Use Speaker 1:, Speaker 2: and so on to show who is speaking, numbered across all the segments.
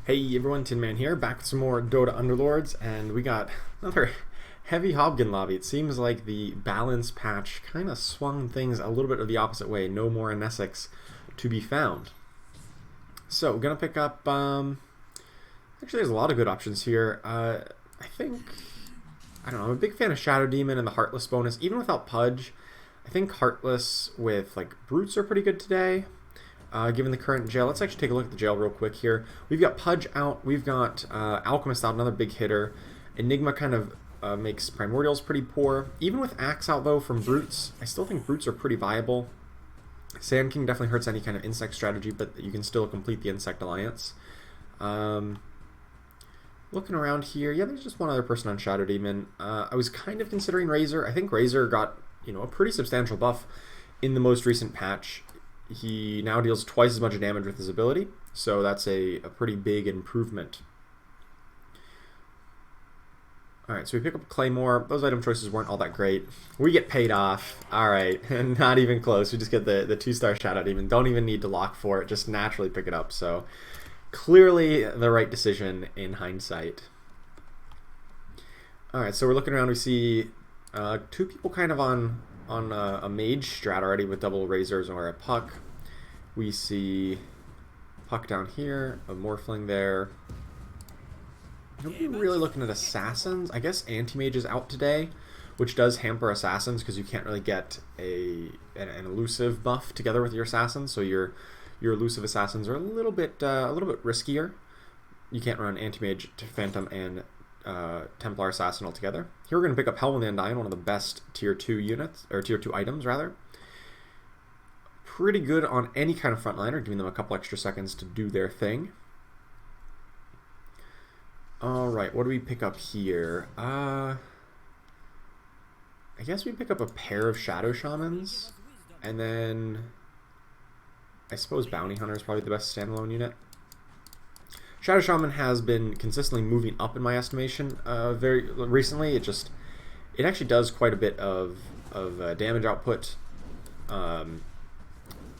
Speaker 1: Hey everyone, Tin Man here, back with some more Dota Underlords, and we got another heavy Hobgoblin lobby. It seems like the balance patch kind of swung things a little bit of the opposite way. No more Nessex to be found. So we're gonna pick up. Actually, there's a lot of good options here. I don't know. I'm a big fan of Shadow Demon and the Heartless bonus, even without Pudge. I think Heartless with like Brutes are pretty good today. Given the current jail. Let's actually take a look at the jail real quick here. We've got Pudge out, we've got Alchemist out, another big hitter. Enigma kind of makes Primordials pretty poor. Even with Axe out though from Brutes, I still think Brutes are pretty viable. Sand King definitely hurts any kind of insect strategy, but you can still complete the Insect Alliance. Looking around here, yeah, there's just one other person on Shadow Demon. I was kind of considering Razor. I think Razor got, a pretty substantial buff in the most recent patch. He now deals twice as much damage with his ability, so that's a pretty big improvement. Alright, so we pick up Claymore. Those item choices weren't all that great. We get paid off. Alright, and not even close. We just get the 2-star Shadow Demon. Don't even need to lock for it, just naturally pick it up. So clearly the right decision in hindsight. Alright, so we're looking around. We see two people kind of on a mage strat already with double razors or a puck. We see puck down here, a morphling there. I'm really looking at assassins. I guess anti-mage is out today, which does hamper assassins because you can't really get an elusive buff together with your assassins. So your elusive assassins are a little bit riskier. You can't run anti-mage to Phantom and Templar Assassin altogether. Here we're going to pick up Helm of the Undying, one of the best tier 2 units, or tier 2 items rather. Pretty good on any kind of frontliner, giving them a couple extra seconds to do their thing. Alright, what do we pick up here? I guess we pick up a pair of Shadow Shamans, and then I suppose Bounty Hunter is probably the best standalone unit. Shadow Shaman has been consistently moving up in my estimation very recently. It actually does quite a bit of damage output, the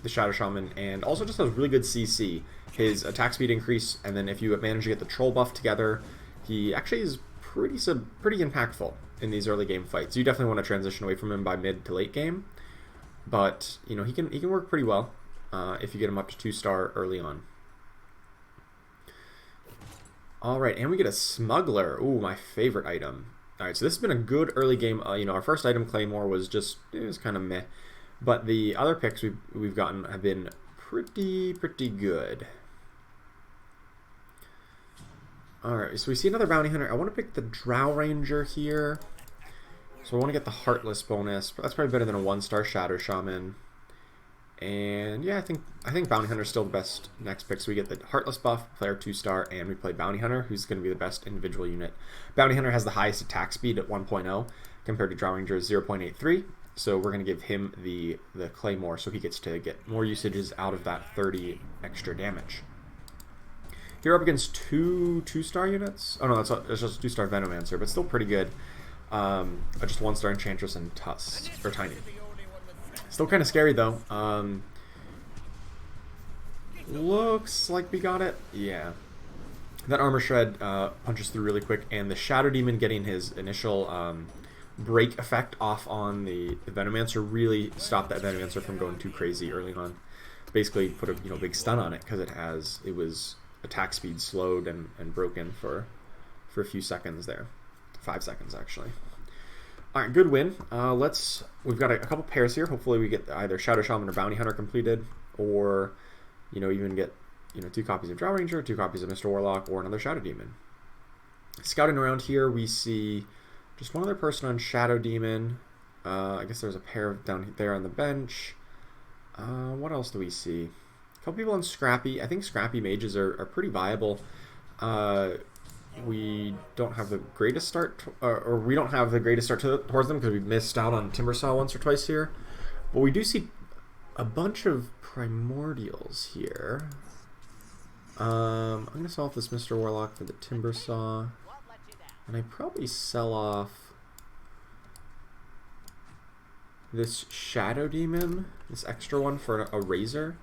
Speaker 1: Shadow Shaman, and also just has really good CC. His attack speed increase, and then if you manage to get the troll buff together, he actually is pretty impactful in these early game fights. You definitely want to transition away from him by mid to late game, but he can work pretty well if you get him up to 2-star early on. Alright, and we get a Smuggler. Ooh, my favorite item. Alright, so this has been a good early game. Our first item, Claymore, was kind of meh. But the other picks we've gotten have been pretty good. Alright, so we see another Bounty Hunter. I want to pick the Drow Ranger here. So I want to get the Heartless bonus. But that's probably better than a 1-star Shadow Shaman. And yeah, I think Bounty Hunter is still the best next pick. So we get the Heartless buff, player 2-star, and we play Bounty Hunter, who's going to be the best individual unit. Bounty Hunter has the highest attack speed at 1.0 compared to Drow Ranger's 0.83. So we're going to give him the Claymore so he gets to get more usages out of that 30 extra damage. Here up against two 2-star units. Oh no, it's just 2-star Venomancer, but still pretty good. Just 1-star Enchantress and Tusk, or Tiny. Still kind of scary though. Looks like we got it. Yeah. That Armor Shred punches through really quick, and the Shadow Demon getting his initial break effect off on the Venomancer really stopped that Venomancer from going too crazy early on. Basically put a big stun on it because it was attack speed slowed and broken for a few seconds there. 5 seconds actually. Alright, good win. We've got a couple pairs here. Hopefully we get either Shadow Shaman or Bounty Hunter completed, or even get 2 copies of Drow Ranger, 2 copies of Mr. Warlock, or another Shadow Demon. Scouting around here, we see just one other person on Shadow Demon. I guess there's a pair down there on the bench. What else do we see? A couple people on Scrappy. I think Scrappy mages are pretty viable. We don't have the greatest start, or we don't have the greatest start towards them because we missed out on Timbersaw once or twice here. But we do see a bunch of Primordials here. I'm going to sell off this Mr. Warlock for the Timbersaw. And I probably sell off this Shadow Demon, this extra one for a Razor.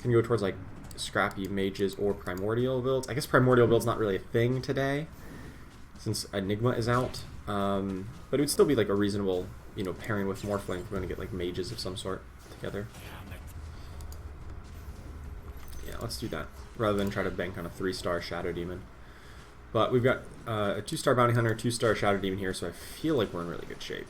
Speaker 1: Can go towards like scrappy mages or primordial builds. I guess primordial build's not really a thing today, since Enigma is out. But it would still be like a reasonable, you know, pairing with Morphling if we're going to get like mages of some sort together. Yeah, let's do that, rather than try to bank on a 3-star Shadow Demon. But we've got a 2-star Bounty Hunter, 2-star Shadow Demon here, so I feel like we're in really good shape.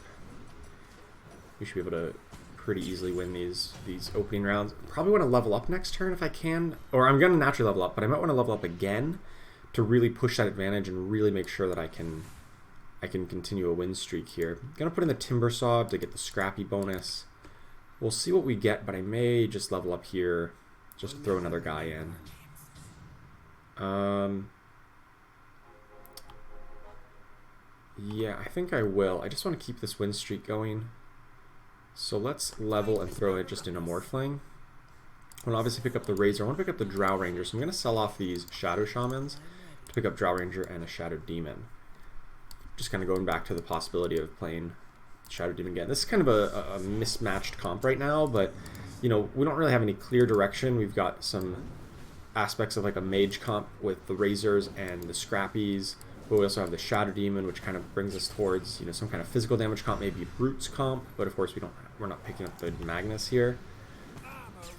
Speaker 1: We should be able to pretty easily win these opening rounds. Probably want to level up next turn if I can, or I'm going to naturally level up, but I might want to level up again to really push that advantage and really make sure that I can continue a win streak here. I'm going to put in the Timber Saw to get the Scrappy bonus. We'll see what we get, but I may just level up here, just throw another guy in. Yeah, I think I will. I just want to keep this win streak going. So let's level and throw it just in a Morphling. I want to obviously pick up the Razor. I want to pick up the Drow Ranger, so I'm going to sell off these Shadow Shamans to pick up Drow Ranger and a Shadow Demon. Just kind of going back to the possibility of playing Shadow Demon again. This is kind of a mismatched comp right now, but you know, we don't really have any clear direction. We've got some aspects of like a mage comp with the Razors and the Scrappies, but we also have the Shadow Demon, which kind of brings us towards, you know, some kind of physical damage comp, maybe Brutes comp, but of course we're not picking up the Magnus here.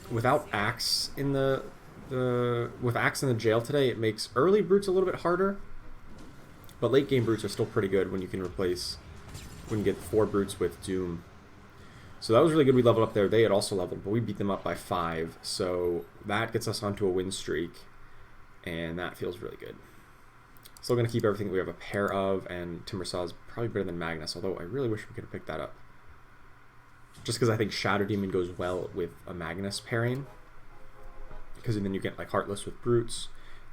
Speaker 1: Without Axe in with Axe in the jail today, it makes early Brutes a little bit harder, but late game Brutes are still pretty good when you can get 4 Brutes with Doom. So that was really good. We leveled up there. They had also leveled, but we beat them up by 5, so that gets us onto a win streak, and that feels really good. Still going to keep everything that we have a pair of, and Timber Saw is probably better than Magnus, although I really wish we could have picked that up. Just because I think Shadow Demon goes well with a Magnus pairing, because then you get like Heartless with Brutes,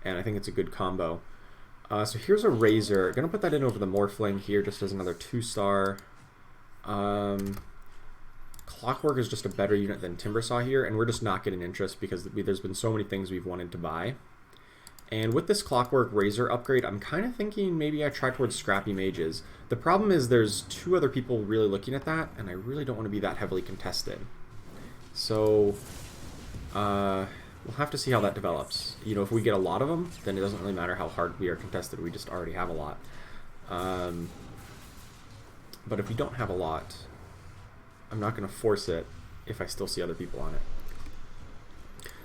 Speaker 1: and I think it's a good combo. So here's a Razor. Going to put that in over the Morphling here just as another 2-star. Clockwork is just a better unit than Timber Saw here, and we're just not getting interest because there's been so many things we've wanted to buy. And with this Clockwork Razor upgrade, I'm kind of thinking maybe I try towards Scrappy Mages. The problem is there's 2 other people really looking at that, and I really don't want to be that heavily contested. So, we'll have to see how that develops. You know, if we get a lot of them, then it doesn't really matter how hard we are contested. We just already have a lot. But if we don't have a lot, I'm not going to force it if I still see other people on it.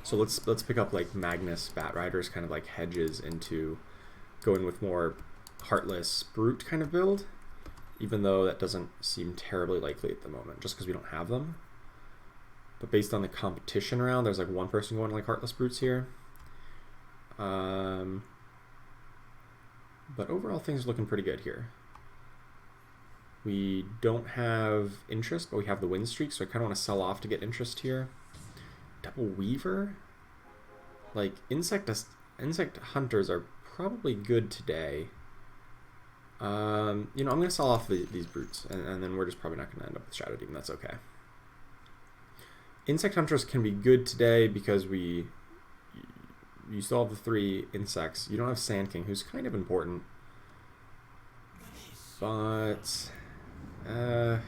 Speaker 1: So let's pick up like Magnus Bat Riders, kind of like hedges into going with more Heartless Brute kind of build, even though that doesn't seem terribly likely at the moment, just because we don't have them. But based on the competition round, there's like one person going like Heartless Brutes here. But overall, things are looking pretty good here. We don't have interest, but we have the win streak, so I kind of want to sell off to get interest here. Double Weaver? Like, insect hunters are probably good today. You know, I'm going to sell off these Brutes, and then we're just probably not going to end up with Shadow Demon. That's okay. Insect hunters can be good today because you still have the 3 insects. You don't have Sand King, who's kind of important. But I don't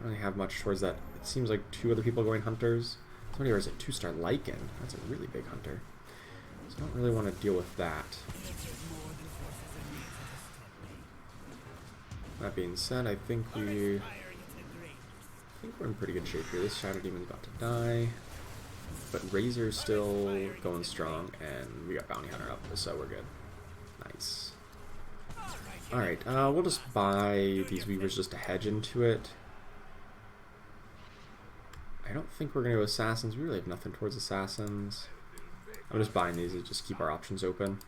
Speaker 1: really have much towards that. It seems like 2 other people going hunters. Somebody has a 2-star Lycan. That's a really big hunter. So I don't really want to deal with that. That being said, I think we're in pretty good shape here. This Shadow Demon's about to die, but Razor's still going strong, and we got Bounty Hunter up, so we're good. Nice. Alright, we'll just buy these Weavers just to hedge into it. I don't think we're going to go Assassins. We really have nothing towards Assassins. I'm just buying these to just keep our options open.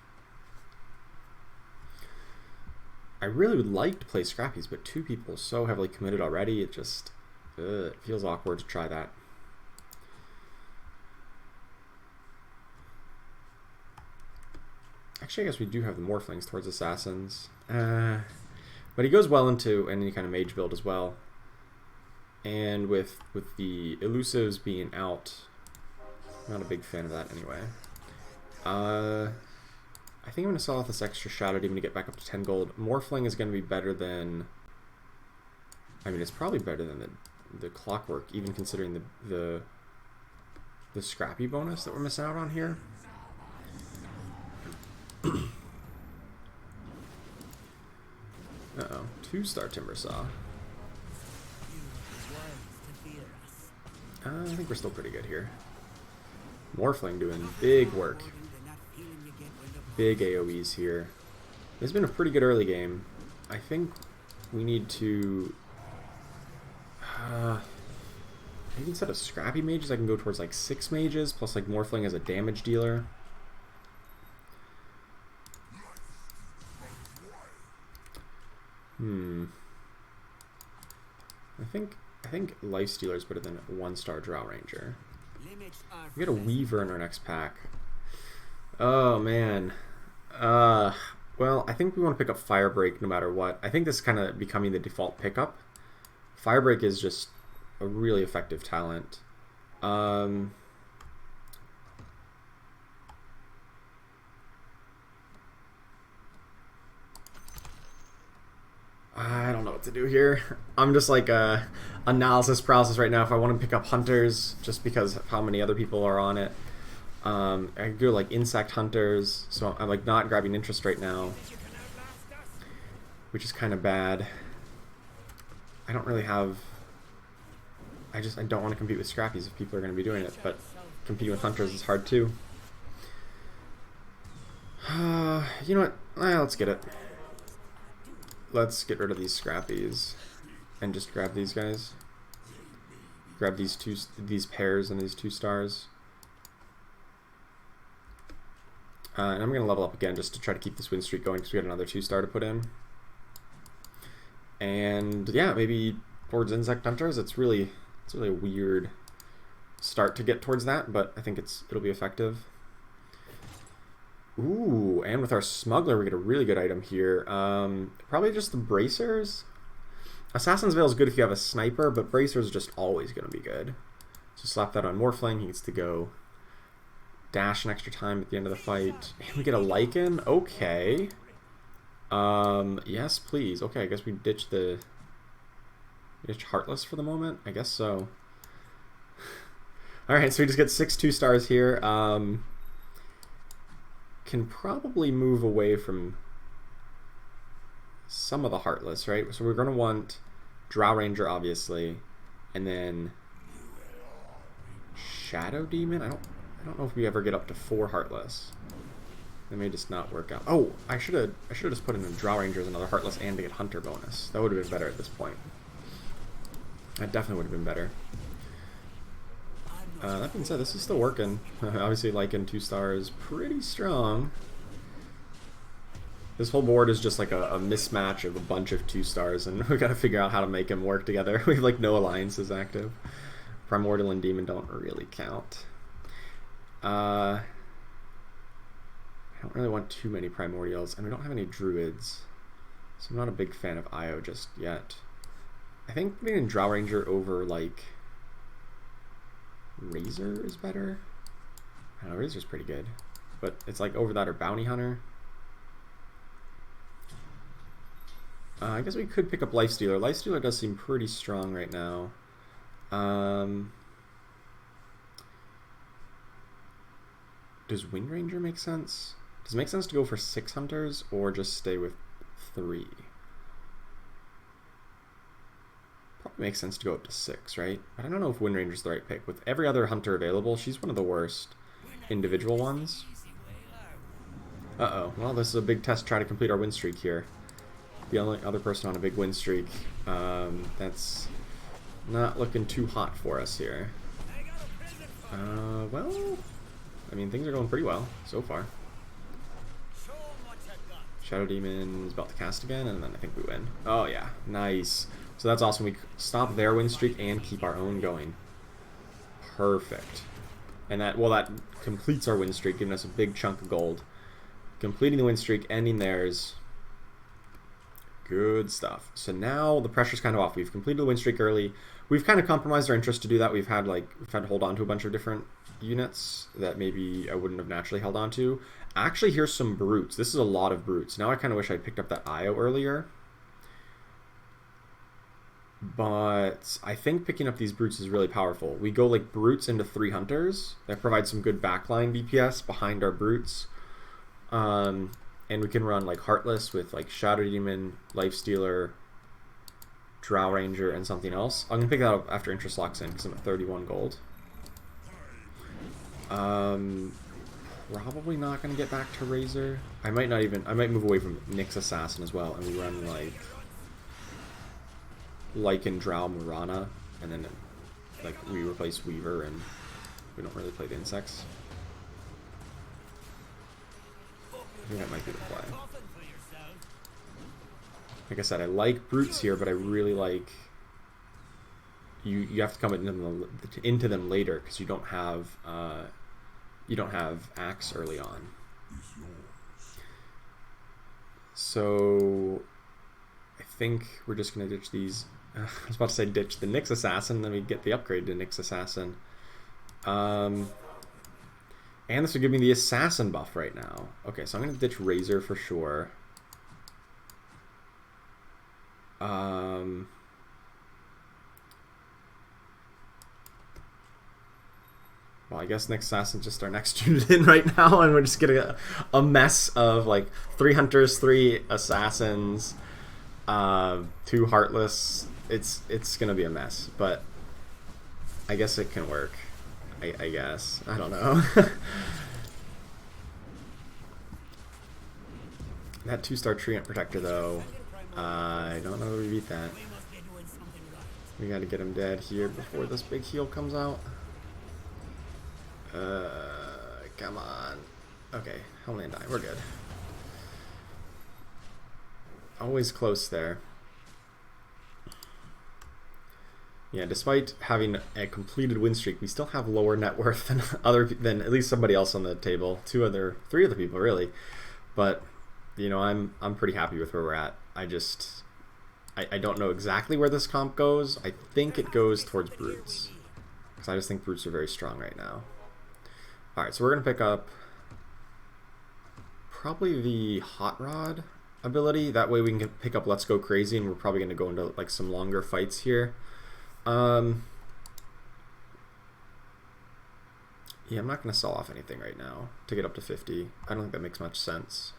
Speaker 1: I really would like to play Scrappies, but 2 people so heavily committed already, it just it feels awkward to try that. Actually, I guess we do have the Morphlings towards Assassins. But he goes well into any kind of mage build as well. And with the Elusives being out, I'm not a big fan of that anyway. I think I'm going to sell off this extra Shadow Demon to get back up to 10 gold. Morphling is going to be better than... I mean, it's probably better than the Clockwork, even considering the Scrappy bonus that we're missing out on here. Uh-oh. 2-star Timber Saw. I think we're still pretty good here. Morphling doing big work. Big AoEs here. It's been a pretty good early game. I think we need to... maybe instead of scrappy mages, I can go towards like 6 mages, plus like Morphling as a damage dealer. I think Lifestealer is better than 1-star Drow Ranger. We got a Weaver in our next pack. Oh man. Well, I think we want to pick up Firebreak no matter what. I think this is kind of becoming the default pickup. Firebreak is just a really effective talent. I don't know what to do here. I'm just like analysis paralysis right now if I want to pick up Hunters just because of how many other people are on it. I could do like Insect Hunters, so I'm like not grabbing interest right now, which is kind of bad. I don't really have... I don't want to compete with Scrappies if people are going to be doing it, but competing with Hunters is hard too. You know what? Let's get it. Let's get rid of these Scrappies and just grab these guys. Grab these pairs and these 2 stars. And I'm going to level up again just to try to keep this win streak going because we got another 2-star to put in. And yeah, maybe towards Insect Hunters. It's really a weird start to get towards that, but I think it'll be effective. Ooh, and with our Smuggler, we get a really good item here. Probably just the Bracers. Assassin's Veil is good if you have a Sniper, but Bracers is just always going to be good. So slap that on Morphling. He gets to go dash an extra time at the end of the fight. And we get a Lycan? Okay. Yes, please. Okay, I guess we ditch Heartless for the moment? I guess so. Alright, so we just get 6 2-stars here. Can probably move away from some of the Heartless, right? So we're going to want Drow Ranger, obviously, and then Shadow Demon? I don't know if we ever get up to 4 Heartless. It may just not work out. Oh, I should have just put in a Drow Ranger as another Heartless and to get Hunter bonus. That would have been better at this point. That definitely would have been better. That being said, this is still working. Obviously, Lycan 2 stars, pretty strong. This whole board is just like a mismatch of a bunch of 2 stars, and we got to figure out how to make them work together. We have like no alliances active. Primordial and Demon don't really count. I don't really want too many Primordials, and we don't have any Druids, so I'm not a big fan of Io just yet. I think putting in Drow Ranger over like Razor is better. I don't know, Razor's pretty good, but it's like over that or Bounty Hunter. I guess we could pick up Lifestealer. Lifestealer does seem pretty strong right now. Does Wind Ranger make sense? Does it make sense to go for 6 Hunters or just stay with 3? Probably makes sense to go up to 6, right? But I don't know if Wind Ranger's the right pick. With every other Hunter available, she's one of the worst individual ones. Uh-oh. Well, this is a big test to try to complete our win streak here. The only other person on a big win streak. That's not looking too hot for us here. Well, I mean, things are going pretty well so far. Shadow Demon is about to cast again, and then I think we win. Oh, yeah. Nice. So that's awesome. We stop their win streak and keep our own going. Perfect. And that, well, that completes our win streak, giving us a big chunk of gold. Completing the win streak, ending theirs. Good stuff. So now the pressure's kind of off. We've completed the win streak early. We've kind of compromised our interest to do that. We've had to hold on to a bunch of different units that maybe I wouldn't have naturally held on to. Actually, here's some brutes. This is a lot of brutes. Now I kind of wish I'd picked up that Io earlier. But I think picking up these brutes is really powerful. We go like brutes into 3 hunters. That provides some good backline DPS behind our brutes. And we can run like Heartless with like Shadow Demon, Lifestealer, Drow Ranger, and something else. I'm gonna pick that up after interest locks in because I'm at 31 gold. Probably not gonna get back to Razor. I might move away from Nyx Assassin as well, and we run like Lycan, Drow, Murana, and then like we replace Weaver, and we don't really play the insects. I think that might be the play. Like I said, I like Brutes here, but I really like you have to come into them later because you don't have Axe early on. So I think we're just gonna ditch these. I was about to say ditch the Nyx Assassin, then we get the upgrade to Nyx Assassin. And this would give me the Assassin buff right now. Okay, so I'm gonna ditch Razor for sure. Well, I guess Nyx Assassin's just our next unit in right now, and we're just getting a mess of like 3 Hunters, 3 Assassins, 2 Heartless. It's gonna be a mess, but I guess it can work. I guess. I don't know. That 2-star Treant Protector, though, I don't know if we beat that. We gotta get him dead here before this big heal comes out. Come on. Okay, Homeland Die. We're good. Always close there. Yeah, despite having a completed win streak, we still have lower net worth than at least somebody else on the table. 3 other people really. But you know, I'm pretty happy with where we're at. I don't know exactly where this comp goes. I think it goes towards Brutes, because I just think Brutes are very strong right now. Alright, so we're going to pick up probably the Hot Rod ability. That way we can pick up Let's Go Crazy, and we're probably going to go into like some longer fights here. Yeah, I'm not going to sell off anything right now to get up to 50. I don't think that makes much sense,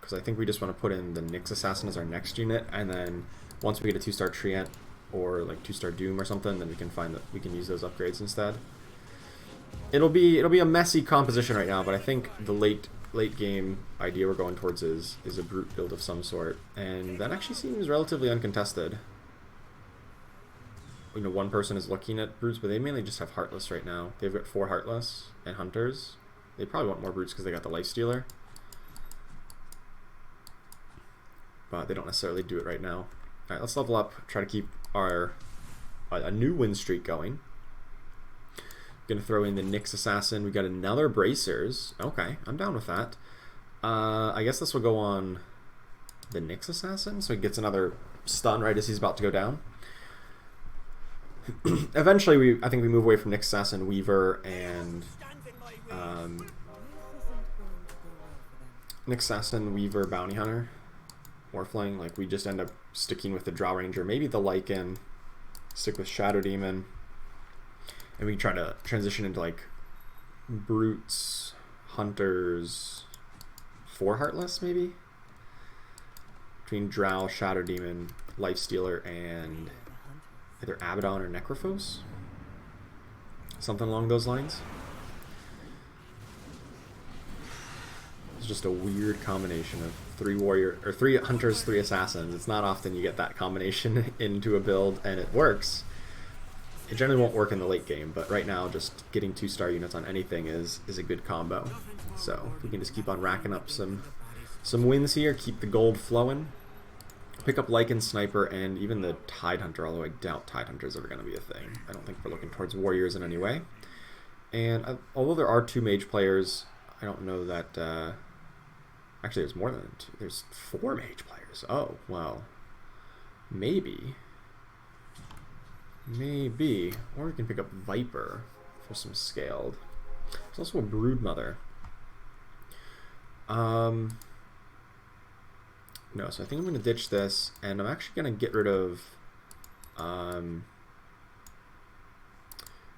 Speaker 1: because I think we just want to put in the Nyx Assassin as our next unit, and then once we get a 2-star Treant or like 2-star Doom or something, then we can find that we can use those upgrades instead. It'll be a messy composition right now, but I think the late game idea we're going towards is a Brute build of some sort, and that actually seems relatively uncontested. You know, one person is looking at Brutes, but they mainly just have Heartless right now. They've got 4 Heartless and Hunters. They probably want more Brutes because they got the Lifestealer, but they don't necessarily do it right now. Alright, let's level up, try to keep our a new win streak going. Gonna throw in the Nyx Assassin. We got another Bracers. Okay, I'm down with that. I guess this will go on the Nyx Assassin, so he gets another stun right as he's about to go down. Eventually, I think we move away from Nyx Assassin, Weaver, and Nyx Assassin, Weaver, Bounty Hunter, Morphling. Like, we just end up sticking with the Drow Ranger, maybe the Lycan, stick with Shadow Demon, and we try to transition into like Brutes, Hunters, 4 Heartless maybe? Between Drow, Shadow Demon, Lifestealer, and either Abaddon or Necrophos? Something along those lines. It's just a weird combination of 3 Hunters, 3 Assassins. It's not often you get that combination into a build and it works. It generally won't work in the late game, but right now just getting 2-star units on anything is a good combo. So we can just keep on racking up some wins here, keep the gold flowing. Pick up Lycan, Sniper, and even the Tide Hunter, although I doubt Tide Hunter is ever going to be a thing. I don't think we're looking towards Warriors in any way. And although there are 2 Mage players, I don't know that... actually, there's more than 2. There's 4 Mage players. Oh, well. Maybe. Maybe. Or we can pick up Viper for some scaled. There's also a Broodmother. No, so I think I'm going to ditch this, and I'm actually going to get rid of,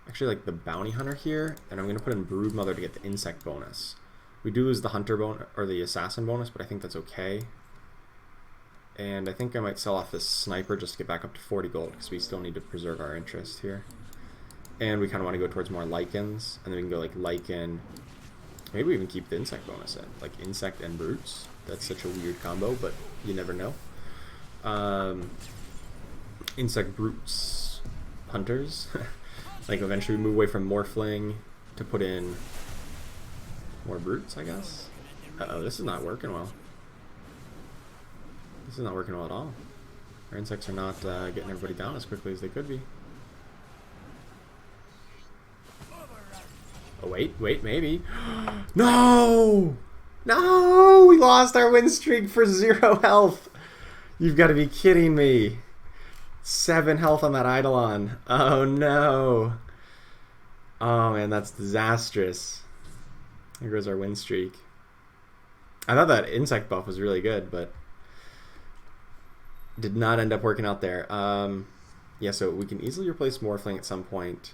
Speaker 1: actually like the Bounty Hunter here, and I'm going to put in Broodmother to get the insect bonus. We do lose the hunter bonus or the assassin bonus, but I think that's okay. And I think I might sell off this sniper just to get back up to 40 gold because we still need to preserve our interest here. And we kind of want to go towards more lichens, and then we can go like lichen. Maybe we even keep the insect bonus in, like insect and brutes. That's such a weird combo, but you never know. Insect, brutes, hunters. Like eventually we move away from morphling to put in more brutes, I guess. Uh-oh, this is not working well. This is not working well at all. Our insects are not getting everybody down as quickly as they could be. Oh, wait, maybe. No! No! We lost our win streak for 0 health! You've got to be kidding me. 7 health on that Eidolon. Oh, no. Oh, man, that's disastrous. There goes our win streak. I thought that insect buff was really good, but did not end up working out there. Yeah, so we can easily replace Morphling at some point.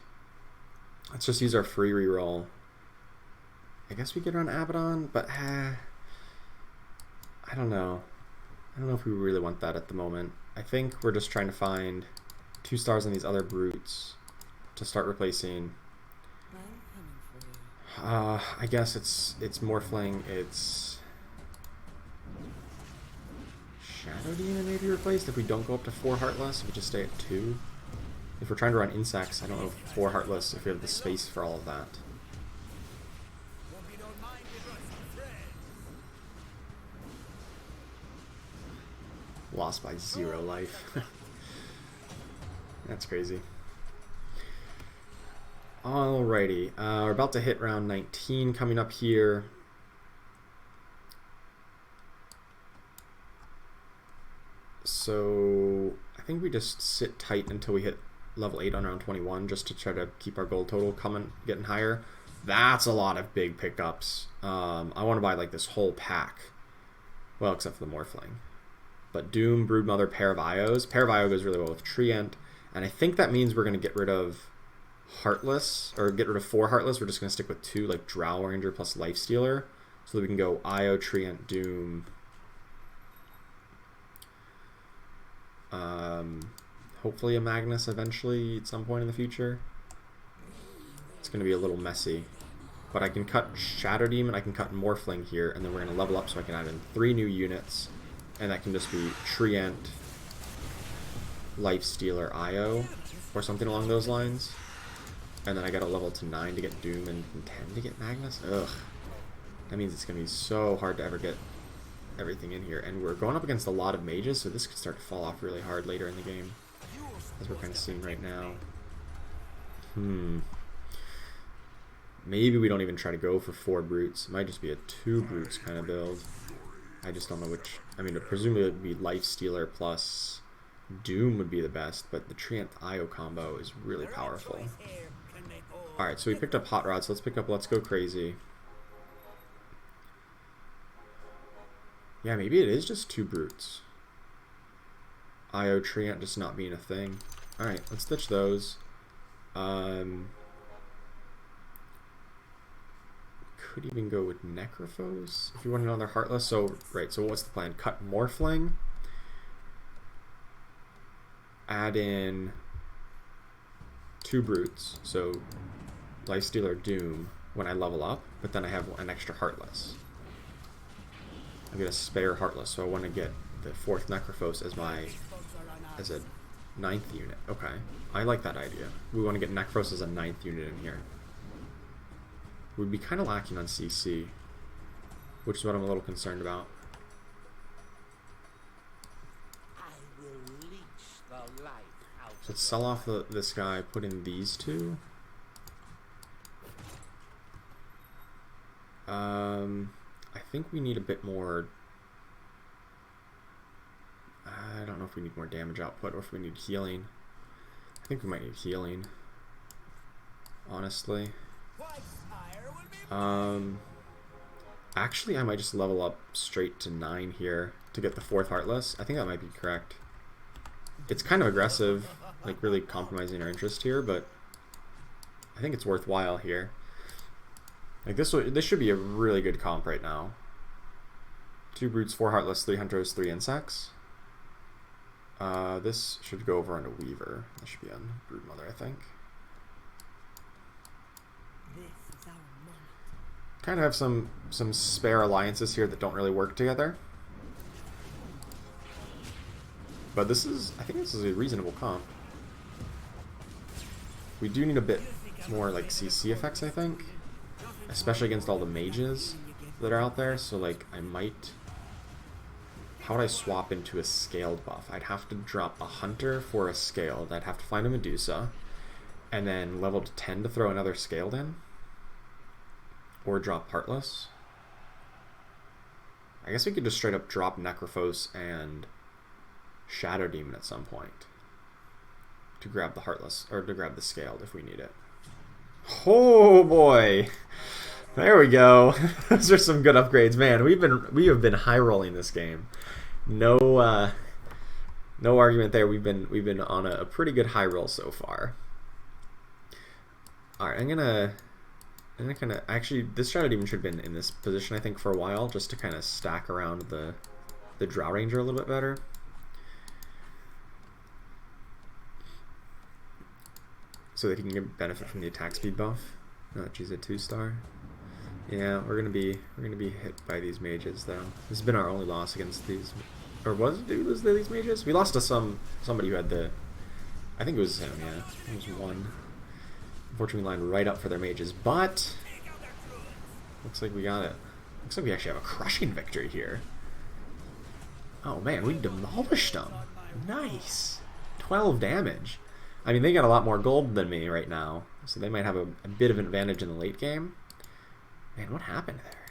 Speaker 1: Let's just use our free reroll. I guess we could run Abaddon, but I don't know. I don't know if we really want that at the moment. I think we're just trying to find 2 stars on these other brutes to start replacing. I guess it's Morphling, it's Shadow Demon maybe replaced if we don't go up to 4 Heartless, if we just stay at 2. If we're trying to run insects, I don't know if 4 Heartless, if we have the space for all of that. Lost by 0 life. That's crazy. Alrighty, we're about to hit round 19 coming up here. So I think we just sit tight until we hit level 8 on round 21 just to try to keep our gold total getting higher. That's a lot of big pickups. I want to buy like this whole pack. Well, except for the Morphling. But Doom, Broodmother, Pair of Ios. Pair of Io goes really well with Treant. And I think that means we're going to get rid of Heartless, or get rid of 4 Heartless. We're just going to stick with 2, like Drow Ranger plus Lifestealer. So that we can go Io, Treant, Doom. Hopefully a Magnus eventually at some point in the future. It's going to be a little messy. But I can cut Shadow Demon, I can cut Morphling here, and then we're going to level up so I can add in 3 new units. And that can just be Treant, Lifestealer, Io, or something along those lines. And then I got to level to 9 to get Doom and 10 to get Magnus. Ugh. That means it's going to be so hard to ever get everything in here. And we're going up against a lot of mages, so this could start to fall off really hard later in the game. As we're kind of seeing right now. Maybe we don't even try to go for 4 brutes. It might just be a 2 brutes kind of build. I just don't know which. I mean, presumably it would be Lifestealer plus Doom would be the best, but the Treant Io combo is really powerful. Alright, so we picked up Hot Rod, so let's pick up Let's Go Crazy. Yeah, maybe it is just 2 brutes. Io Treant just not being a thing. Alright, let's ditch those. Could even go with Necrophos if you want another Heartless. So, right, so what's the plan? Cut Morphling. Add in 2 brutes. So, Lifestealer Doom when I level up, but then I have an extra Heartless. I'm going to spare Heartless, so I want to get the 4th Necrophos as a 9th unit. Okay, I like that idea. We want to get Necrophos as a 9th unit in here. We'd be kind of lacking on CC, which is what I'm a little concerned about. So let's sell off this guy, put in these 2. I think we need a bit more. I don't know if we need more damage output or if we need healing. I think we might need healing, honestly. Actually, I might just level up straight to 9 here to get the 4th Heartless. I think that might be correct. It's kind of aggressive, like really compromising our interest here, but I think it's worthwhile here. Like this should be a really good comp right now. 2 brutes, 4 heartless, 3 hunters, 3 insects. This should go over on a weaver. That should be on brood mother, I think. Kind of have some spare alliances here that don't really work together. But I think this is a reasonable comp. We do need a bit more like CC effects, I think. Especially against all the mages that are out there. So like I might... How would I swap into a scaled buff? I'd have to drop a hunter for a scaled. I'd have to find a Medusa. And then level to 10 to throw another scaled in. Or drop Heartless. I guess we could just straight up drop Necrophos and Shadow Demon at some point. To grab the Heartless, or to grab the scaled if we need it. Oh boy! There we go. Those are some good upgrades, man. We have been high rolling this game. No argument there. We've been on a pretty good high roll so far. All right, I'm gonna kind of actually this Shadow Demon should have been in this position I think for a while just to kind of stack around the Drow Ranger a little bit better. So that he can get benefit from the attack speed buff. Oh, she's a 2-star. Yeah, we're gonna be hit by these mages though. This has been our only loss against these, or was it? Did we lose to these mages? We lost to somebody who had the. I think it was him. Yeah, it was one. Unfortunately, we lined right up for their mages, but looks like we got it. Looks like we actually have a crushing victory here. Oh man, we demolished them. Nice, 12 damage. I mean, they got a lot more gold than me right now, so they might have a bit of an advantage in the late game. Man, what happened there?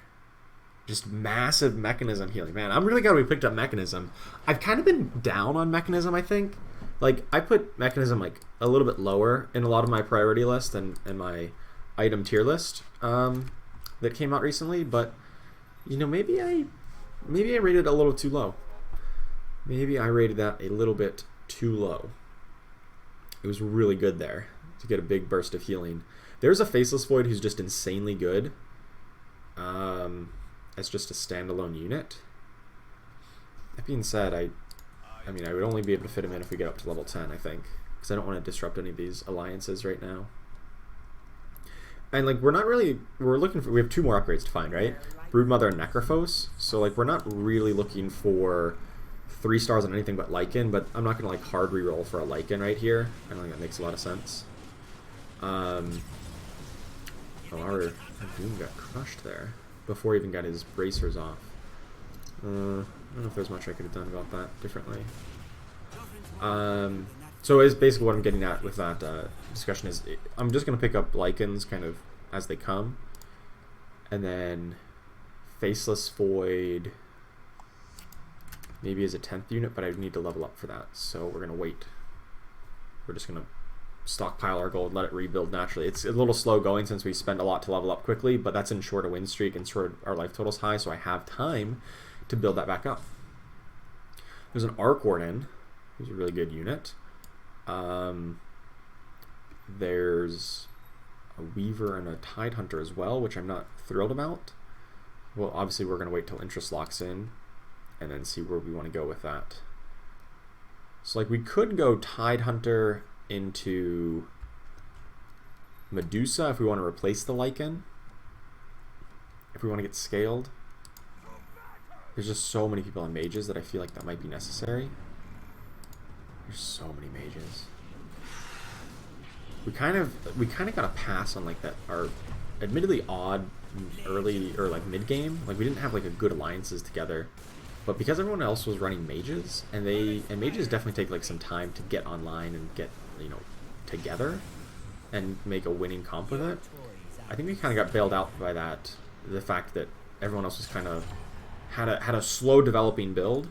Speaker 1: Just massive Mechanism healing. Man, I'm really glad we picked up Mechanism. I've kind of been down on Mechanism, I think. Like, I put Mechanism, like, a little bit lower in a lot of my priority list and my item tier list that came out recently, but, you know, maybe I rated it a little too low. Maybe I rated that a little bit too low. It was really good there to get a big burst of healing. There's a Faceless Void who's just insanely good. As just a standalone unit. That being said, I mean, I would only be able to fit him in if we get up to level 10, I think, because I don't want to disrupt any of these alliances right now. And like, we have 2 more upgrades to find, right? Broodmother and Necrophos. So like, we're not really looking for 3 stars on anything but Lycan, but I'm not gonna like hard reroll for a Lycan right here. I don't think that makes a lot of sense. Our Doom got crushed there before he even got his bracers off. I don't know if there's much I could have done about that differently. So is basically what I'm getting at with that discussion is I'm just going to pick up Lycans kind of as they come. And then Faceless Void maybe as a 10th unit, but I need to level up for that. So we're going to wait. We're just going to stockpile our gold, let it rebuild naturally. It's a little slow going since we spend a lot to level up quickly, but that's ensure a win streak, ensure our life total's high, so I have time to build that back up. There's an Arc Warden, who's a really good unit. There's a Weaver and a Tide Hunter as well, which I'm not thrilled about. Well, obviously we're going to wait till interest locks in and then see where we want to go with that. So like we could go Tide Hunter into Medusa if we want to replace the Lycan. If we want to get scaled. There's just so many people on mages that I feel like that might be necessary. There's so many mages. We kind of got a pass on like that our admittedly odd early or like mid game. Like we didn't have like a good alliances together. But because everyone else was running mages, and mages definitely take like some time to get online and get, you know, together and make a winning comp with it. I think we kind of got bailed out by that, the fact that everyone else was kind of had a slow developing build,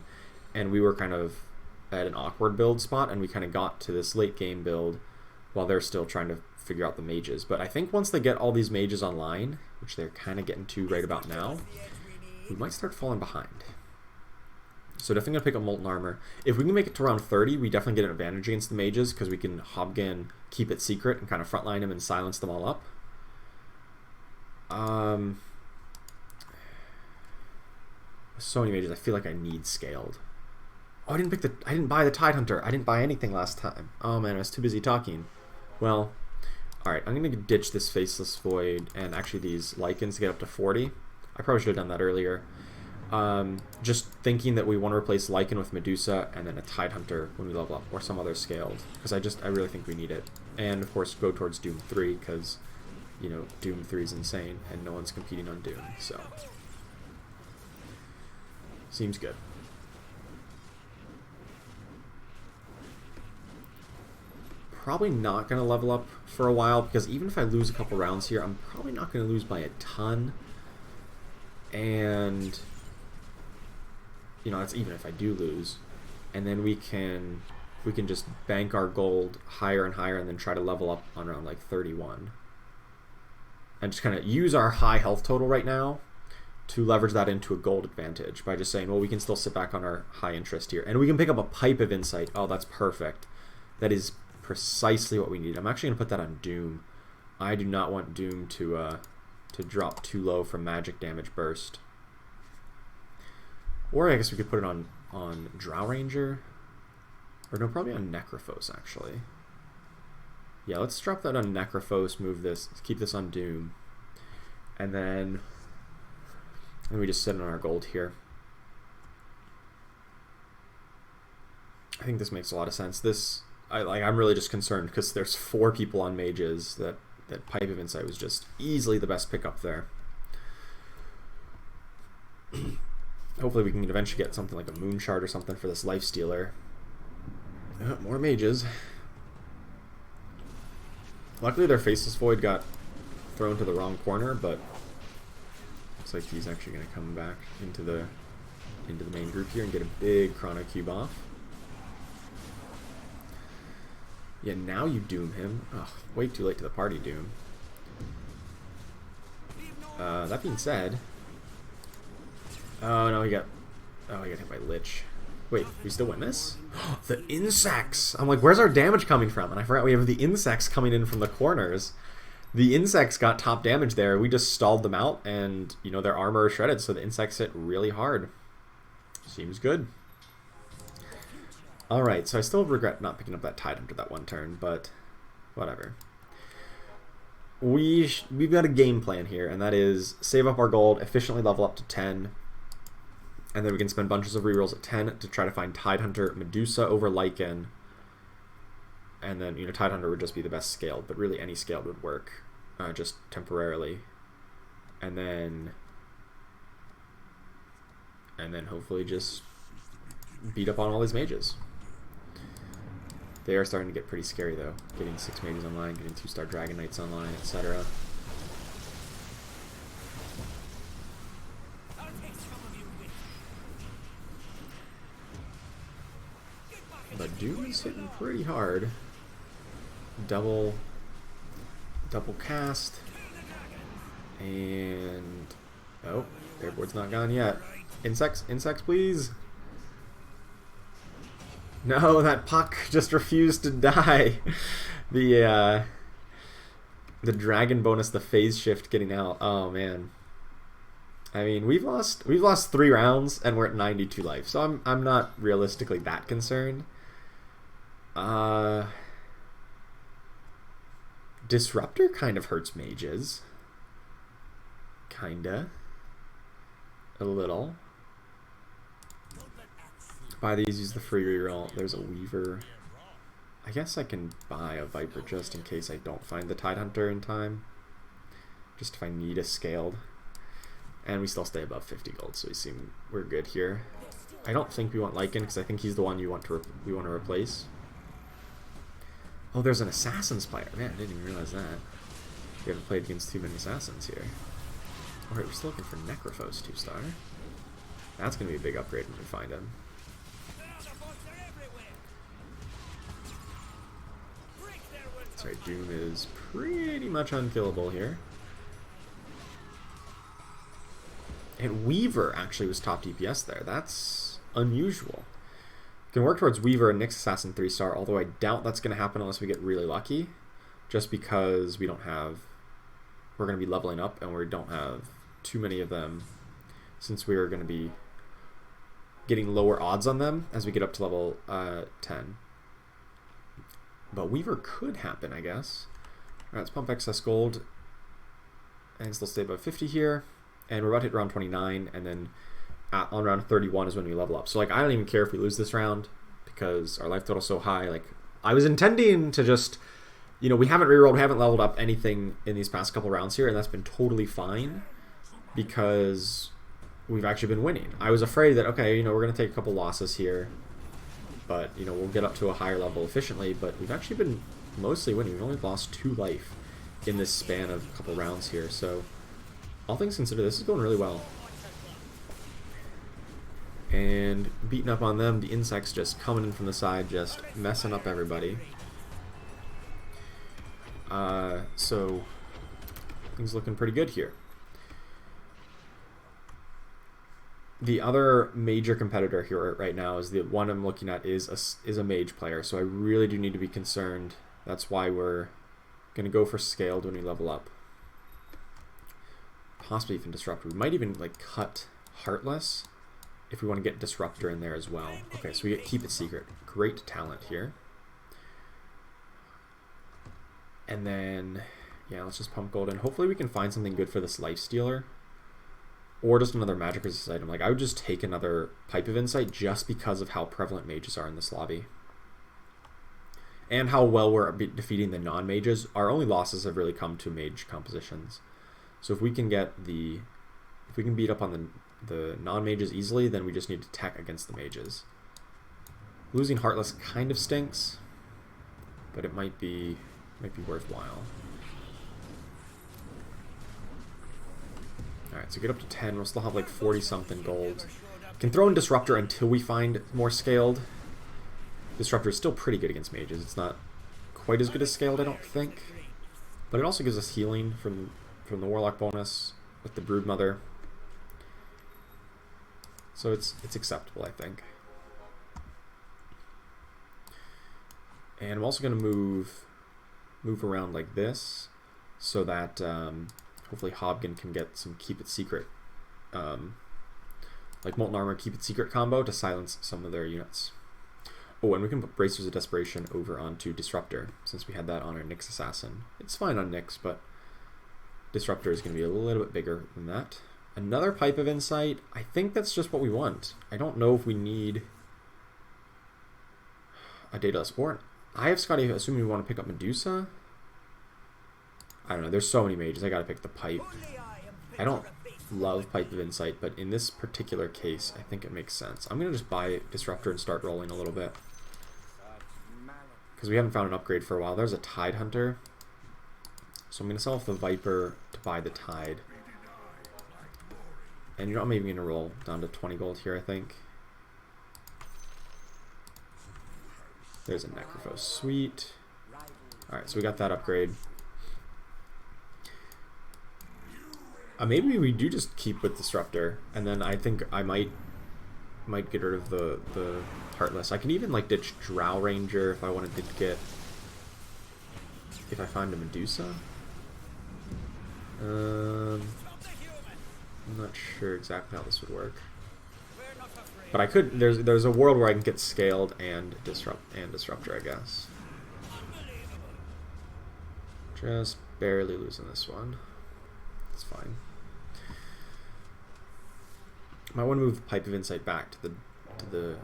Speaker 1: and we were kind of at an awkward build spot, and we kind of got to this late game build while they're still trying to figure out the mages. But I think once they get all these mages online, which they're kind of getting to right about now, we might start falling behind. So definitely going to pick up Molten Armor. If we can make it to around 30, we definitely get an advantage against the mages because we can Hobgen, keep it secret, and kind of frontline them and silence them all up. So many mages. I feel like I need scaled. Oh, I didn't buy the Tidehunter. I didn't buy anything last time. Oh man, I was too busy talking. Well, alright, I'm gonna ditch this Faceless Void and actually these Lichens to get up to 40. I probably should have done that earlier. Just thinking that we want to replace Lichen with Medusa and then a Tidehunter when we level up, or some other scaled. Because I really think we need it. And of course go towards Doom 3, because, you know, Doom 3 is insane and no one's competing on Doom, so. Seems good. Probably not going to level up for a while, because even if I lose a couple rounds here, I'm probably not going to lose by a ton. And, you know, that's even if I do lose. And then we can just bank our gold higher and higher and then try to level up on around like 31. And just kind of use our high health total right now to leverage that into a gold advantage by just saying, well, we can still sit back on our high interest here. And we can pick up a Pipe of Insight. Oh, that's perfect. That is precisely what we need. I'm actually going to put that on Doom. I do not want Doom to drop too low from magic damage burst. Or I guess we could put it on Drow Ranger. Or no, probably on Necrophos, actually. Yeah, let's drop that on Necrophos, move this, keep this on Doom. And then we just sit on our gold here. I think this makes a lot of sense. I'm really just concerned because there's 4 people on mages that Pipe of Insight was just easily the best pickup there. Hopefully we can eventually get something like a Moon Shard or something for this Lifestealer. More mages. Luckily their Faceless Void got thrown to the wrong corner, but looks like he's actually going to come back into the main group here and get a big Chrono Cube off. Yeah, now you Doom him. Ugh, way too late to the party, Doom. That being said... Oh, no, he got hit by Lich. Wait, we still win this? The insects! I'm like, where's our damage coming from? And I forgot we have the insects coming in from the corners. The insects got top damage there. We just stalled them out, and, you know, their armor is shredded, so the insects hit really hard. Seems good. Alright, so I still regret not picking up that Tidehunter that one turn, but whatever. We've got a game plan here, and that is save up our gold, efficiently level up to 10, and then we can spend bunches of rerolls at 10 to try to find Tidehunter, Medusa over Lichen, and then, you know, Tidehunter would just be the best scaled, but really any scaled would work, just temporarily. And then hopefully just beat up on all these mages. They are starting to get pretty scary though. Getting 6 mages online, getting 2-star Dragon Knights online, etc. But Doom is hitting pretty hard. Double cast. And oh, Airboard's not gone yet. Insects, please. No, that puck just refused to die. The dragon bonus, the phase shift getting out. Oh man. I mean, we've lost 3 rounds and we're at 92 life. So I'm not realistically that concerned. Disruptor kind of hurts mages. Kinda. A little. Buy these, use the free reroll. There's a Weaver. I guess I can buy a Viper just in case I don't find the Tidehunter in time. Just if I need a scaled. And we still stay above 50 gold, so we're good here. I don't think we want Lichen because I think he's the one we want to replace. Oh, there's an Assassin's player. Man, I didn't even realize that. We haven't played against too many Assassins here. Alright, we're still looking for Necrophos 2-star. That's going to be a big upgrade when we find him. Sorry, Doom is pretty much unkillable here. And Weaver actually was top DPS there. That's unusual. Can work towards Weaver and Nyx Assassin 3-star, although I doubt that's going to happen unless we get really lucky. Just because we don't have we're going to be leveling up and we don't have too many of them, since we are going to be getting lower odds on them as we get up to level 10. But Weaver could happen, I guess. Alright, let's pump excess gold and still stay above 50 here. And we're about to hit round 29, and then on round 31 is when we level up. So like, I don't even care if we lose this round because our life total is so high. Like, I was intending to just, you know, we haven't rerolled, we haven't leveled up anything in these past couple rounds here, and that's been totally fine because we've actually been winning. I was afraid that, okay, you know, we're going to take a couple losses here, but, you know, we'll get up to a higher level efficiently, but we've actually been mostly winning. We've only lost 2 life in this span of a couple rounds here, so all things considered, this is going really well. And beating up on them, the insects just coming in from the side, just messing up everybody. So things looking pretty good here. The other major competitor here right now is the one I'm looking at is a mage player, so I really do need to be concerned. That's why we're going to go for scaled when we level up. Possibly even Disruptor. We might even like cut Heartless if we want to get Disruptor in there as well. Okay, so we get Keep It Secret. Great talent here. And then, yeah, let's just pump gold in. Hopefully we can find something good for this Life Stealer. Or just another magic resist item. Like, I would just take another Pipe of Insight just because of how prevalent mages are in this lobby. And how well we're defeating the non-mages. Our only losses have really come to mage compositions. So if we can beat up on the non-mages easily, then we just need to tech against the mages. Losing Heartless kind of stinks, but it might be worthwhile. Alright, so get up to 10. We'll still have like 40-something gold. Can throw in Disruptor until we find more scaled. Disruptor is still pretty good against mages. It's not quite as good as scaled, I don't think. But it also gives us healing from the Warlock bonus with the Broodmother. So it's acceptable, I think. And I'm also going to move around like this so that hopefully Hobgon can get some Keep It Secret, like Molten Armor Keep It Secret combo to silence some of their units. Oh, and we can put Bracers of Desperation over onto Disruptor, since we had that on our Nyx Assassin. It's fine on Nyx, but Disruptor is going to be a little bit bigger than that. Another Pipe of Insight. I think that's just what we want. I don't know if we need a Daedalus or an Eye of Scotty, assuming we want to pick up Medusa. I don't know. There's so many mages. I got to pick the Pipe. I don't love Pipe of Insight, but in this particular case, I think it makes sense. I'm going to just buy Disruptor and start rolling a little bit, because we haven't found an upgrade for a while. There's a Tide Hunter. So I'm going to sell off the Viper to buy the Tide. And you know, I'm even going to roll down to 20 gold here, I think. There's a Necrophos. Sweet. Alright, so we got that upgrade. Maybe we do just keep with Disruptor, and then I think I might get rid of the Heartless. I can even like ditch Drow Ranger if I wanted to get, if I find a Medusa. I'm not sure exactly how this would work, but I could. There's a world where I can get scaled and Disruptor, I guess. Just barely losing this one. It's fine. Might want to move Pipe of Insight back to the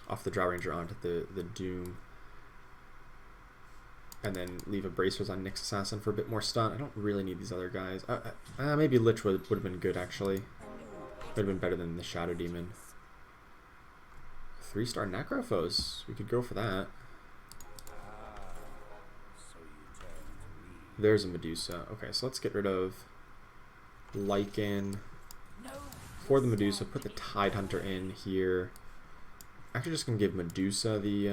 Speaker 1: off the Drow Ranger onto the Doom, and then leave a Bracers on Nyx Assassin for a bit more stun. I don't really need these other guys. Maybe Lich would have been good, actually. Would have been better than the Shadow Demon. 3-star Necrophos. We could go for that. There's a Medusa. Okay, so let's get rid of Lycan. For the Medusa, put the Tide Hunter in here. Actually, just gonna give Medusa the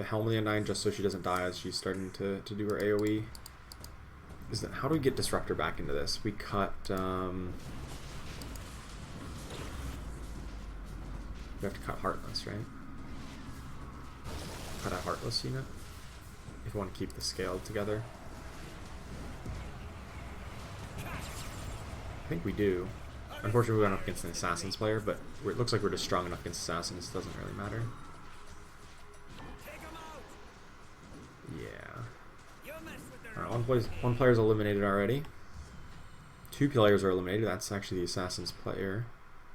Speaker 1: Helm of the Undying, just so she doesn't die as she's starting to do her AoE. How do we get Disruptor back into this? We cut we have to cut Heartless, right? cut a Heartless unit if you want to keep the scale together. I think we do. Unfortunately, we went up against an Assassins player, but it looks like we're just strong enough against Assassins. It doesn't really matter. Yeah. Alright, one player's eliminated already. 2 players are eliminated. That's actually the Assassin's player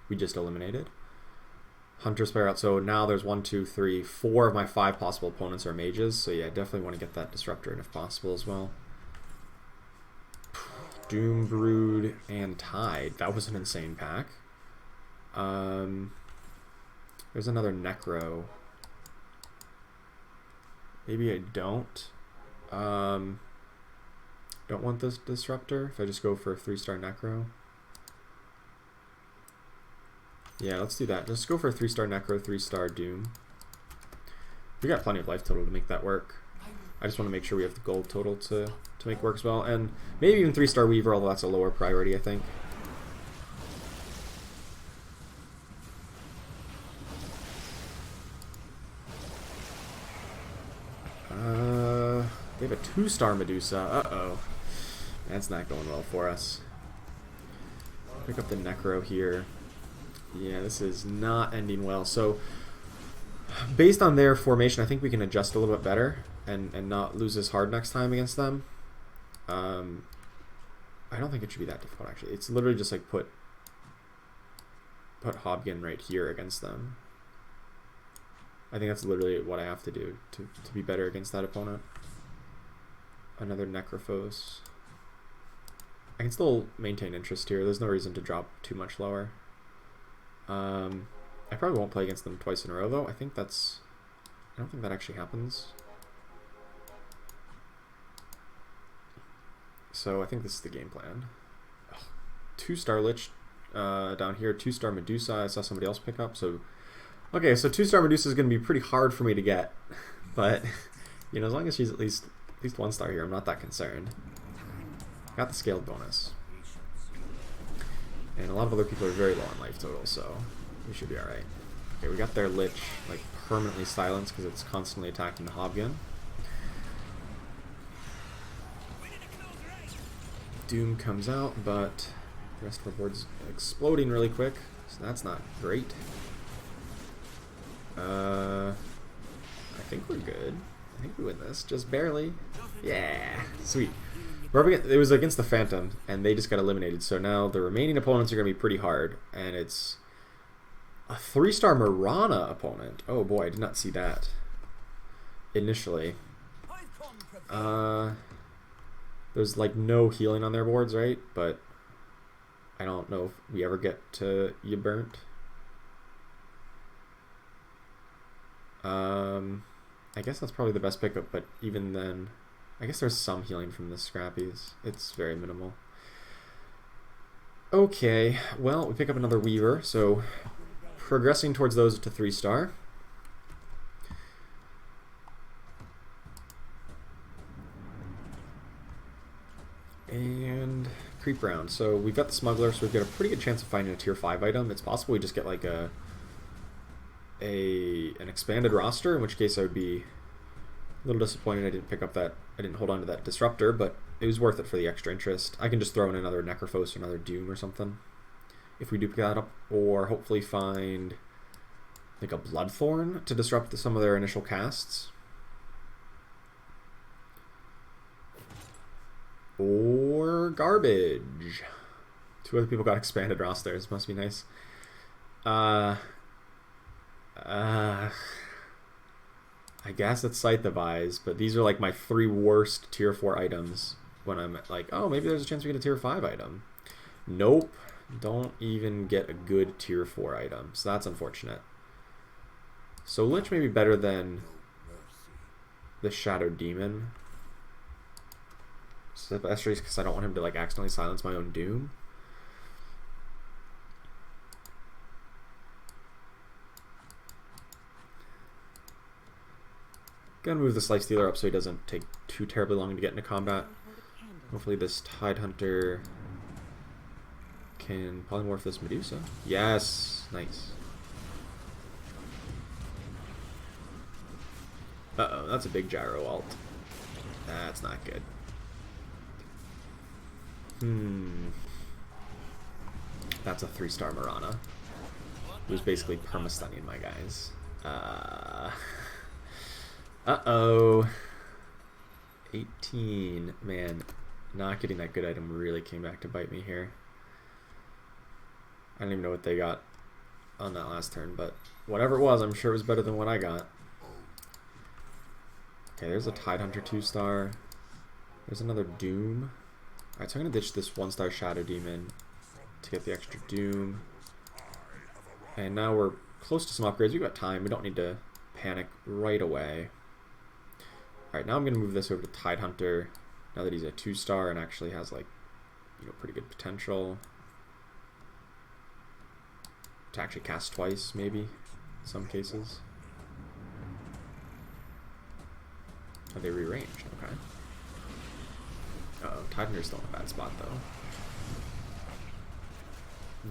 Speaker 1: we just eliminated. Hunter's player out. So now there's 1, 2, 3, 4 of my 5 possible opponents are mages. So yeah, definitely want to get that Disruptor in if possible as well. Doom Brood and Tide. That was an insane pack. There's another Necro. Maybe I don't. Don't want this Disruptor if I just go for a 3-star Necro. Yeah, let's do that. Just go for a 3-star Necro, 3-star Doom. We got plenty of life total to make that work. I just want to make sure we have the gold total to make work as well. And maybe even 3-star Weaver, although that's a lower priority, I think. They have a 2-star Medusa. Uh-oh. That's not going well for us. Pick up the Necro here. Yeah, this is not ending well. So, based on their formation, I think we can adjust a little bit better and not lose as hard next time against them. I don't think it should be that difficult, actually. It's literally just like put Hobgin right here against them. I think that's literally what I have to do to be better against that opponent. Another Necrophos. I can still maintain interest here. There's no reason to drop too much lower. I probably won't play against them twice in a row, though. I don't think that actually happens. So I think this is the game plan. 2-star Lich down here, 2-star Medusa. I saw somebody else pick up. So okay, so 2-star Medusa is going to be pretty hard for me to get, but you know, as long as she's at least 1-star here, I'm not that concerned. Got the scaled bonus. And a lot of other people are very low on life total, so we should be alright. Okay, we got their Lich like permanently silenced because it's constantly attacking the Hobgun. Doom comes out, but the rest of our board's exploding really quick, so that's not great. I think we're good. I think we win this, just barely. Yeah, sweet. It was against the Phantom, and they just got eliminated. So now the remaining opponents are going to be pretty hard, and it's a 3-star Mirana opponent. Oh boy, I did not see that initially. There's like no healing on their boards, right? But I don't know if we ever get to you burnt. I guess that's probably the best pickup, but even then, I guess there's some healing from the Scrappies. It's very minimal. Okay, well, we pick up another Weaver, so progressing towards those to 3-star. And creep round. So we've got the Smuggler, so we've got a pretty good chance of finding a tier 5 item. It's possible we just get like an expanded roster, in which case I would be a little disappointed I didn't hold on to that Disruptor, but it was worth it for the extra interest. I can just throw in another Necrophos or another Doom or something if we do pick that up, or hopefully find like a Bloodthorn to disrupt some of their initial casts. Or garbage. 2 other people got expanded rosters. Must be nice. I guess it's Scythe of Eyes, but these are like my 3 worst tier 4 items when I'm like, oh, maybe there's a chance we get a tier 5 item. Nope. Don't even get a good tier 4 item. So that's unfortunate. So Lich may be better than the Shadow Demon. Especially because I don't want him to like accidentally silence my own Doom. Gonna move the Slice Stealer up so he doesn't take too terribly long to get into combat. Hopefully this Tide Hunter can polymorph this Medusa. Yes! Nice. Uh-oh, that's a big gyro ult. That's not good. That's a 3-star Mirana. Who's basically perma-stunning my guys. Uh-oh. 18. Man, not getting that good item really came back to bite me here. I don't even know what they got on that last turn, but whatever it was, I'm sure it was better than what I got. Okay, there's a Tidehunter 2-star. There's another Doom. Alright, so I'm going to ditch this 1-star Shadow Demon to get the extra Doom. And now we're close to some upgrades. We've got time. We don't need to panic right away. Alright, now I'm going to move this over to Tidehunter. Now that he's a 2-star and actually has, like, you know, pretty good potential. To actually cast twice, maybe, in some cases. Oh, they rearranged, okay. Uh-oh, Tidehunter's still in a bad spot, though.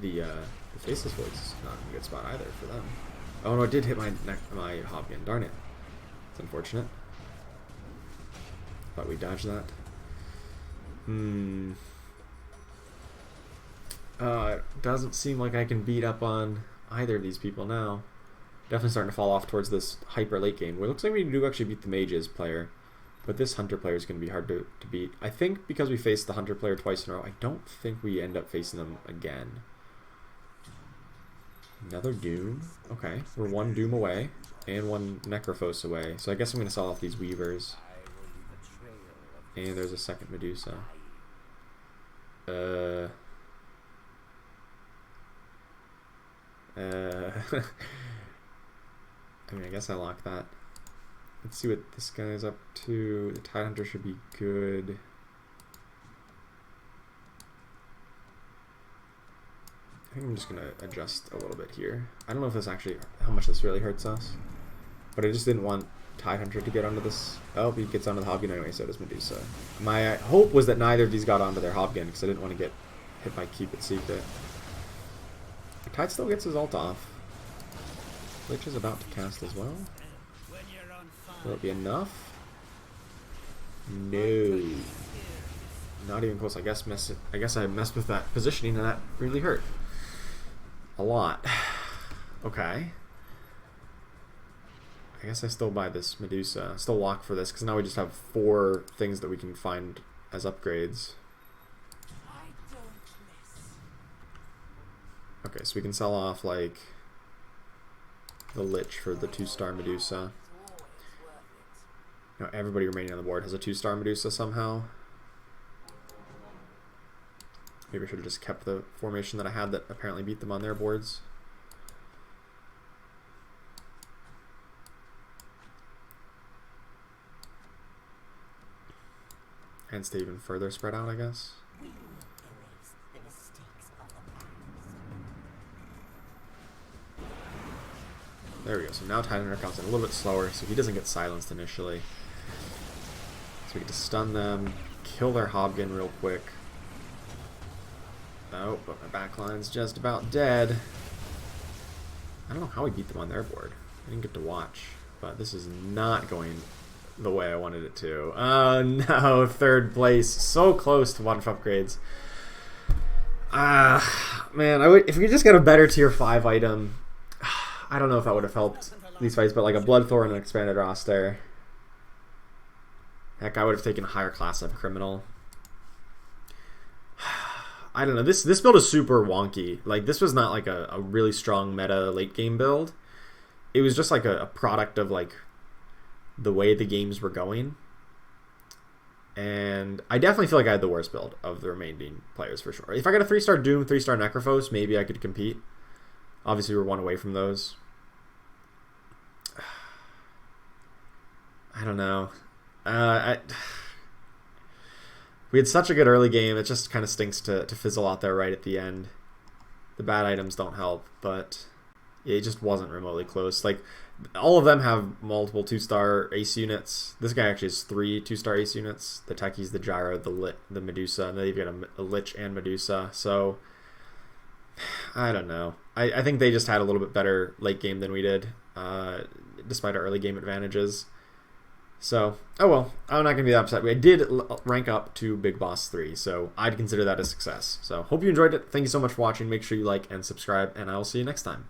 Speaker 1: The Faceless Void's not in a good spot either for them. Oh no, it did hit my Hobgoblin, darn it. It's unfortunate. But we dodged that. It doesn't seem like I can beat up on either of these people now. Definitely starting to fall off towards this hyper late game. Well, it looks like we do actually beat the Mages player. But this Hunter player is going to be hard to beat. I think because we faced the Hunter player twice in a row, I don't think we end up facing them again. Another Doom. Okay, we're 1 Doom away and 1 Necrophos away. So I guess I'm going to sell off these Weavers. And there's a second Medusa. I mean, I guess I lock that. Let's see what this guy's up to. The Tidehunter should be good. I think I'm just going to adjust a little bit here. I don't know if this actually, how much this really hurts us. But I just didn't want Tidehunter to get onto this. Oh, he gets onto the Hobgoblin anyway, so does Medusa. My hope was that neither of these got onto their Hobgoblin because I didn't want to get hit by Keep It Secret. Tide still gets his ult off. Lich is about to cast as well. Will it be enough? No. Not even close. I guess I messed with that positioning and that really hurt. A lot. Okay. I guess I still buy this Medusa. Still lock for this because now we just have 4 things that we can find as upgrades. Okay, so we can sell off like the Lich for the 2-star Medusa. Now everybody remaining on the board has a 2-star Medusa somehow. Maybe I should have just kept the formation that I had that apparently beat them on their boards. And stay even further spread out, I guess. There we go. So now Tidehunter comes in a little bit slower, so he doesn't get silenced initially. So we get to stun them, kill their Hobgoblin real quick. Oh, but my backline's just about dead. I don't know how we beat them on their board. I didn't get to watch, but this is not going the way I wanted it to. Oh no, 3rd place. So close to one upgrades. Man, if we just got a better tier 5 item, I don't know if that would have helped these fights, but like a Bloodthorn and an expanded roster. Heck, I would have taken a higher class of criminal. I don't know. This build is super wonky. Like, this was not like a really strong meta late game build. It was just like a product of like the way the games were going. And I definitely feel like I had the worst build of the remaining players for sure. If I got a 3-star Doom, 3-star Necrophos, maybe I could compete. Obviously, we're 1 away from those. I don't know. We had such a good early game, it just kind of stinks to fizzle out there right at the end. The bad items don't help, but it just wasn't remotely close. Like, all of them have multiple 2-star ace units. This guy actually has 3 2-star ace units. The Techies, the Gyro, the Medusa, and then you've got a Lich and Medusa. So, I don't know. I think they just had a little bit better late game than we did, despite our early game advantages. So, oh well, I'm not going to be that upset. I did rank up to Big Boss 3, so I'd consider that a success. So, hope you enjoyed it. Thank you so much for watching. Make sure you like and subscribe, and I will see you next time.